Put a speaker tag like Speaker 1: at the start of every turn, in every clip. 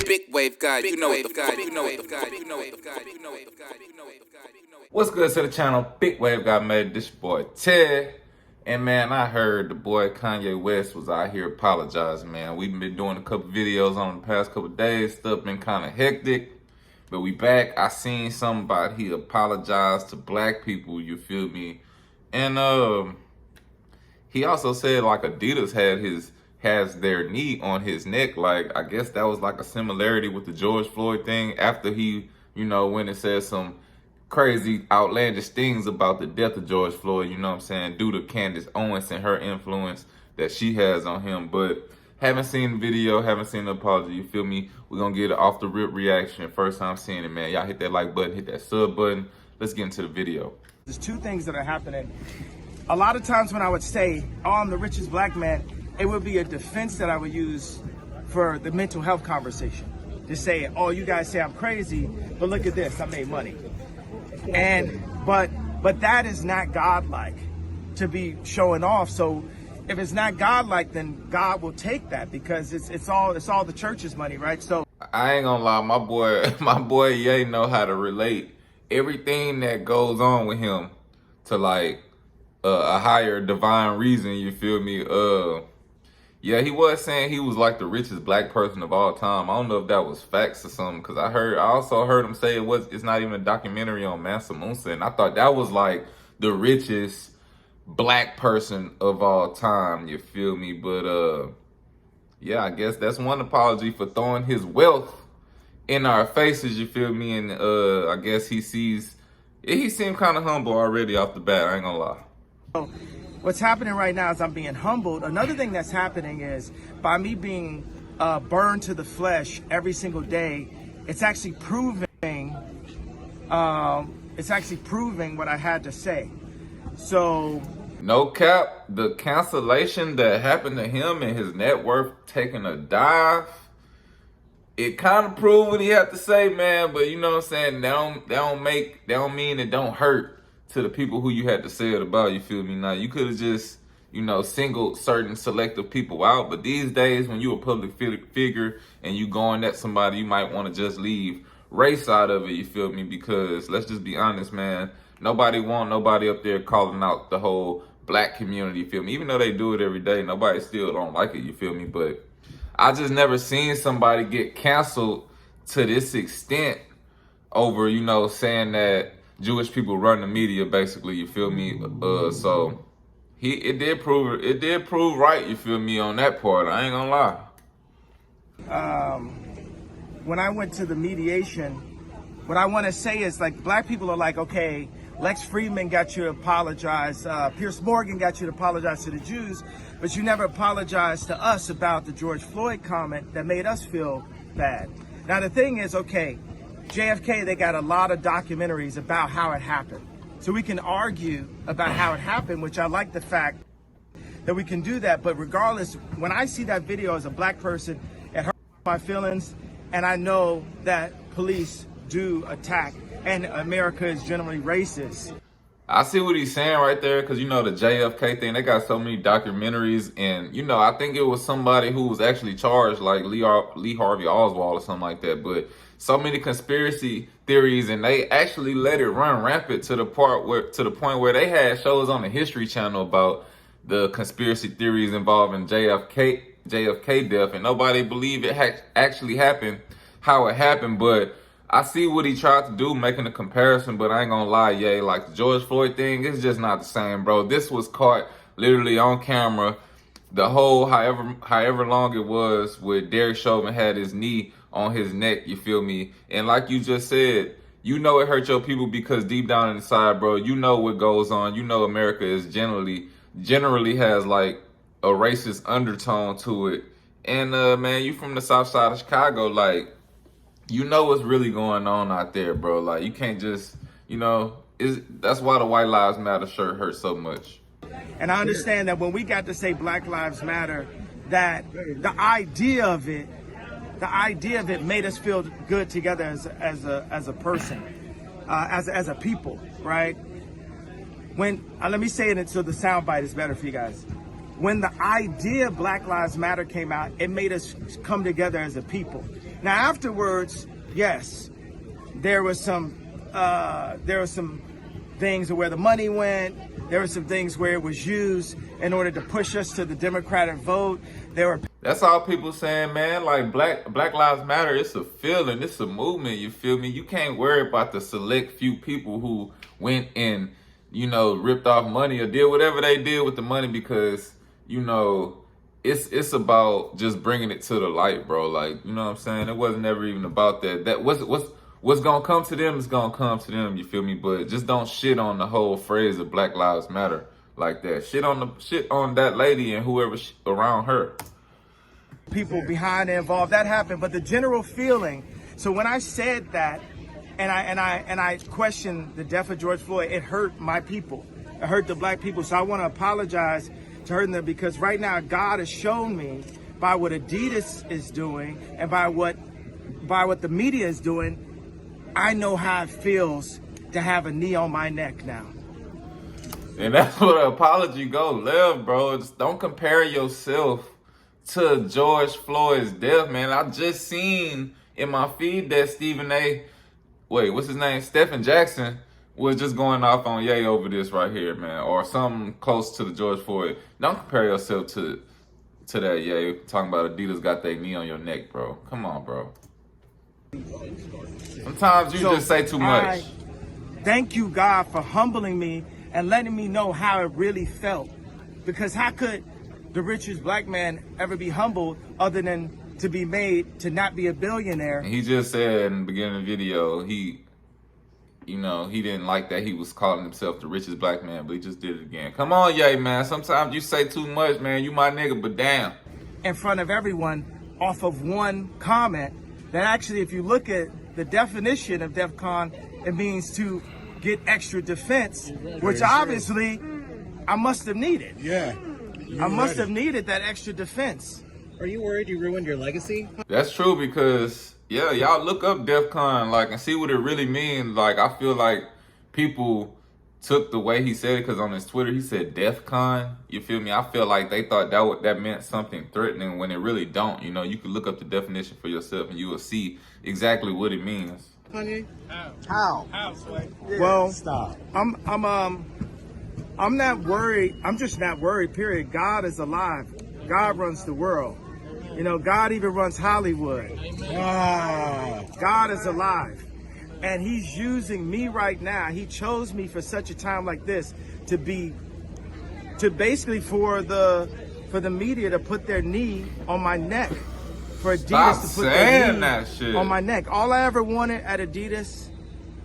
Speaker 1: big wave guy. You know what the fuck. You know what the fuck. You know what the fuck. You know what the fuck. You know what the fuck.
Speaker 2: What's good to the channel? Big Wave Guy made this boy Ted. And man, I heard the boy Kanye West was out here apologizing, man. We've been doing a couple videos on the past couple days. Stuff been kind of hectic. But we back. I seen something about he apologized to black people, you feel me? And he also said like Adidas has their knee on his neck. Like, I guess that was like a similarity with the George Floyd thing after he, went and said some crazy outlandish things about the death of George Floyd, you know what I'm saying, due to Candace Owens and her influence that she has on him. But haven't seen the video, haven't seen the apology, you feel me? We're gonna get an off the rip reaction. First time seeing it, man. Y'all hit that like button, hit that sub button. Let's get into the video.
Speaker 3: There's two things that are happening. A lot of times when I would say, oh, I'm the richest black man, it would be a defense that I would use for the mental health conversation. Just say, oh, you guys say I'm crazy, but look at this, I made money. But that is not godlike to be showing off. So if it's not godlike, then God will take that because it's all the church's money, right? So
Speaker 2: I ain't gonna lie, my boy Ye know how to relate everything that goes on with him to like a higher divine reason, you feel me? Yeah, he was saying he was like the richest black person of all time. I don't know if that was facts or something, because I also heard him say it's not even a documentary on Mansa Musa, and I thought that was like the richest black person of all time, you feel me? But yeah, I guess that's one apology for throwing his wealth in our faces, you feel me? And I guess he seemed kind of humble already off the bat, I ain't gonna lie.
Speaker 3: What's happening right now is I'm being humbled. Another thing that's happening is by me being burned to the flesh every single day, it's actually proving what I had to say. So
Speaker 2: no cap, the cancellation that happened to him and his net worth taking a dive, it kind of proved what he had to say, man. But you know what I'm saying? That don't mean it don't hurt to the people who you had to say it about, you feel me? Now, you could have just, singled certain selective people out, but these days, when you're a public figure and you going at somebody, you might want to just leave race out of it, you feel me? Because, let's just be honest, man, nobody up there calling out the whole black community, you feel me? Even though they do it every day, nobody still don't like it, you feel me? But I just never seen somebody get canceled to this extent over, saying that Jewish people run the media, basically, you feel me? So it did prove right, you feel me, on that part. I ain't gonna
Speaker 3: lie. When I went to the mediation, what I want to say is, like, black people are like, okay, Lex Friedman got you to apologize, Piers Morgan got you to apologize to the Jews, but you never apologized to us about the George Floyd comment that made us feel bad. Now the thing is, okay, JFK, they got a lot of documentaries about how it happened. So we can argue about how it happened, which I like the fact that we can do that. But regardless, when I see that video as a black person, it hurts my feelings. And I know that police do attack, and America is generally racist.
Speaker 2: I see what he's saying right there, because, the JFK thing, they got so many documentaries. And, I think it was somebody who was actually charged, like Lee Harvey Oswald or something like that. But so many conspiracy theories, and they actually let it run rampant to the point where they had shows on the History Channel about the conspiracy theories involving JFK death, and nobody believed it actually happened how it happened. But I see what he tried to do, making a comparison, but I ain't gonna lie, yeah, like the George Floyd thing, it's just not the same, bro. This was caught literally on camera. The whole, however long it was, where Derek Chauvin had his knee on his neck, you feel me? And like you just said, it hurt your people because deep down inside, bro, what goes on. America is generally has like a racist undertone to it. And man, you from the south side of Chicago, like, what's really going on out there, bro. Like, you can't just, that's why the White Lives Matter shirt hurts so much.
Speaker 3: And I understand that when we got to say Black Lives Matter, that the idea of it made us feel good together as a person, as a people, right? Let me say it so the soundbite is better for you guys. when the idea Black Lives Matter came out, it made us come together as a people. Now afterwards, yes, there was some things where the money went. There were some things where it was used in order to push us to the Democratic vote.
Speaker 2: That's all people saying, man. Like Black Lives Matter, it's a feeling, it's a movement, you feel me? You can't worry about the select few people who went and, ripped off money or did whatever they did with the money, because, it's about just bringing it to the light, bro. Like, you know what I'm saying? It wasn't ever even about that. What's gonna come to them is gonna come to them, you feel me? But just don't shit on the whole phrase of Black Lives Matter like that. Shit on that lady and whoever around her.
Speaker 3: People behind and involved, that happened, but the general feeling. So when I said that, and I questioned the death of George Floyd, it hurt my people. It hurt the black people. So I want to apologize to hurting them, because right now God has shown me by what Adidas is doing and by what the media is doing, I know how it feels to have a knee on my neck now.
Speaker 2: And that's where the apology go left, bro. Just don't compare yourself to George Floyd's death, man. I just seen in my feed that Stephen Jackson was just going off on Ye over this right here, man, or something close to the George Floyd. Don't compare yourself to that Ye talking about Adidas got their knee on your neck, bro. Come on, bro. Sometimes you just say too much.
Speaker 3: Thank you, God, for humbling me and letting me know how it really felt. Because how could the richest black man ever be humbled other than to be made to not be a billionaire?
Speaker 2: And he just said in the beginning of the video, he didn't like that he was calling himself the richest black man, but he just did it again. Come on, Ye, man. Sometimes you say too much, man. You my nigga, but damn.
Speaker 3: In front of everyone, off of one comment, that actually, if you look at the definition of DEFCON, it means to get extra defense, which obviously I must have needed.
Speaker 4: Yeah.
Speaker 3: I must have needed that extra defense.
Speaker 4: Are you worried you ruined your legacy?
Speaker 2: That's true, because y'all look up DEFCON and see what it really means. Like, I feel like people took the way he said it, because on his Twitter he said DEFCON. You feel me? I feel like they thought that meant something threatening when it really don't. You can look up the definition for yourself and you will see exactly what it means.
Speaker 4: Kanye?
Speaker 3: How?
Speaker 4: Yeah,
Speaker 3: well,
Speaker 4: stop.
Speaker 3: I'm not worried. I'm just not worried, period. God is alive. God runs the world. God even runs Hollywood. God is alive. And he's using me right now. He chose me for such a time like this to basically for the media to put their knee on my neck. For Adidas to put their knee on my neck. All I ever wanted at Adidas,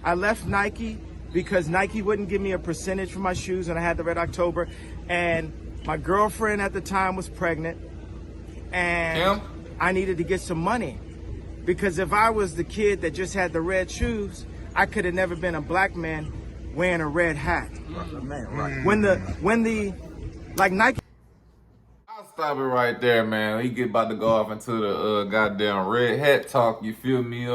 Speaker 3: I left Nike because Nike wouldn't give me a percentage for my shoes when I had the Red October. And my girlfriend at the time was pregnant. And I needed to get some money. Because if I was the kid that just had the red shoes, I could have never been a black man wearing a red hat. Right. When Nike.
Speaker 2: I'll stop it right there, man. He get about to go off into the goddamn red hat talk. You feel me?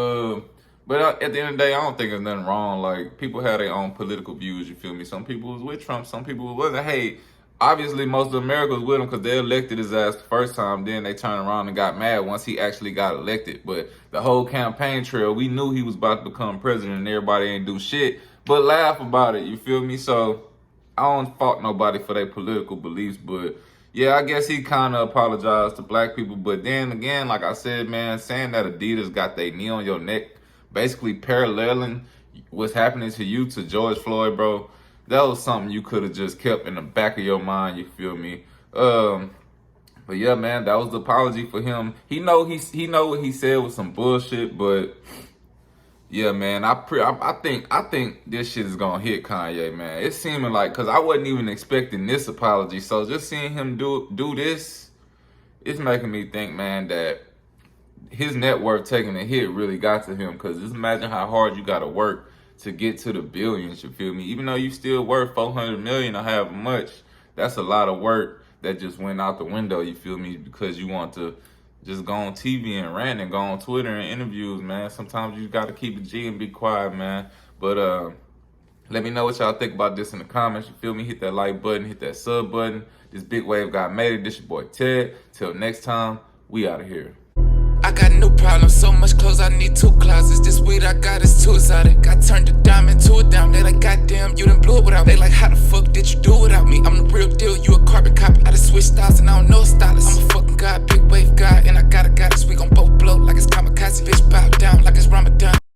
Speaker 2: But at the end of the day, I don't think there's nothing wrong. Like, people have their own political views. You feel me? Some people was with Trump. Some people wasn't. Hey, obviously, most of America was with him because they elected his ass the first time. Then they turned around and got mad once he actually got elected. But the whole campaign trail, we knew he was about to become president and everybody ain't do shit but laugh about it. You feel me? So I don't fault nobody for their political beliefs. But yeah, I guess he kind of apologized to black people. But then again, like I said, man, saying that Adidas got their knee on your neck, basically paralleling what's happening to you to George Floyd, bro. That was something you could have just kept in the back of your mind, you feel me? But yeah, man, that was the apology for him. He know what he said was some bullshit, but yeah, man, I think this shit is gonna hit Kanye, man. It's seeming like, cause I wasn't even expecting this apology, so just seeing him do this, it's making me think, man, that his net worth taking a hit really got to him. Cause just imagine how hard you gotta work to get to the billions, you feel me? Even though you still worth 400 million or however much, that's a lot of work that just went out the window, you feel me? Because you want to just go on TV and rant and go on Twitter and interviews, man. Sometimes you got to keep it G and be quiet, man. But Let me know what y'all think about this in the comments. You feel me? Hit that like button, hit that sub button. This big wave got made it. This your boy Ted. Till next time, we out of here.
Speaker 1: I got no problem, so much clothes I need 2 closets. This weed I got is too exotic. I turned a dime into a dime. They like, goddamn, you done blew it without. They like, how the fuck did you do without me? I'm the real deal, you a carbon copy. I just switched styles and I don't know style.